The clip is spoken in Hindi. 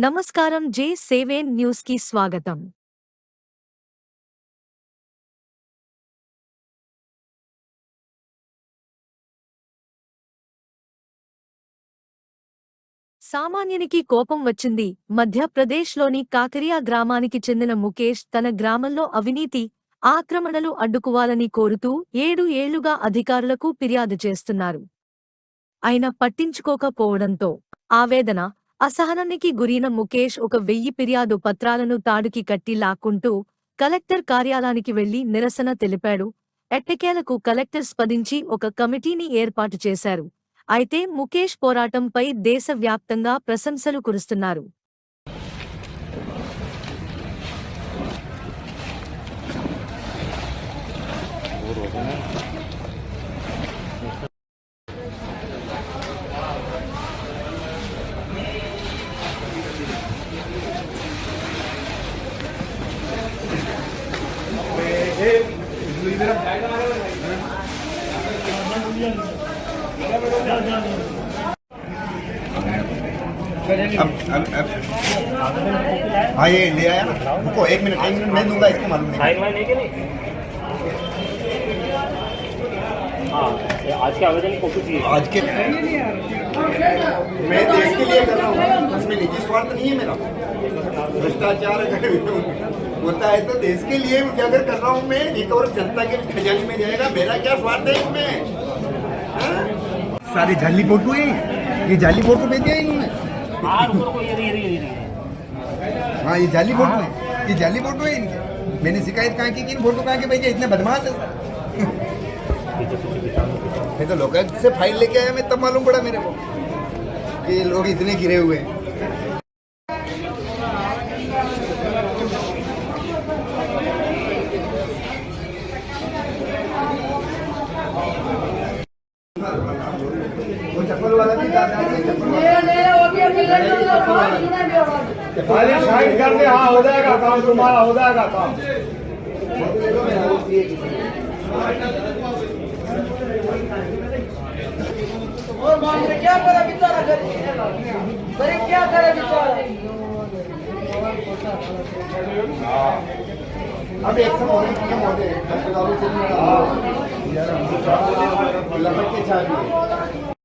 నమస్కారం J7 న్యూస్ కి స్వాగతం. సామాన్యునికి కోపం వచ్చింది. మధ్యప్రదేశ్లోని కాకరియా గ్రామానికి చెందిన ముఖేష్ తన గ్రామంలో అవినీతి, ఆక్రమణలు అడ్డుకోవాలని కోరుతూ 7 ఏళ్లుగా అధికారులకు ఫిర్యాదు చేస్తున్నారు. అయినా పట్టించుకోకపోవడంతో ఆవేదన, అసహనానికి గురైన ముఖేష్ 1000 ఫిర్యాదు పత్రాలను తాడుకి కట్టి లాక్కుంటూ కలెక్టర్ కార్యాలయానికి వెళ్లి నిరసన తెలిపాడు. ఎట్టకేలకు కలెక్టర్ స్పందించి ఒక కమిటీని ఏర్పాటు చేశారు. అయితే ముఖేష్ పోరాటంపై దేశవ్యాప్తంగా ప్రశంసలు కురుస్తున్నారు. हाँ ये ले आया ना, रुको एक मिनट मैं दूंगा, इसको मालूम नहीं। हाँ, आज के आवेदन की कॉपी चाहिए। आज के मैं देश के लिए कर रहा हूँ, उसमें निजी स्वार्थ नहीं है मेरा। भ्रष्टाचार अगर होता है तो देश के लिए उजागर कर रहा हूँ मैं, रिकवर जनता के खजाने में जाएगा। मेरा क्या स्वार्थ है इसमें? सारी जाली फोटो है, ये जाली फोटो भेज दिया इन्होंने। हाँ ये जाली फोटो है, ये जाली फोटो है इनकी। मैंने शिकायत कहाँ की, इन फोटो कहाँ के भेजे? इतने बदमाश है। मैं तो लोकायुक्त से फाइल लेके आया, मैं तब मालूम पड़ा मेरे को कि लोग इतने गिरे हुए हैं। वो चप्पल वाला भी साइड कर दे। हाँ हो जाएगा काम, तुम्हारा हो जाएगा काम। और मांग क्या करे बेचारा, गरीब क्या करे बेचारा। अब एक समय अस्पतालों से लपट के चाहिए।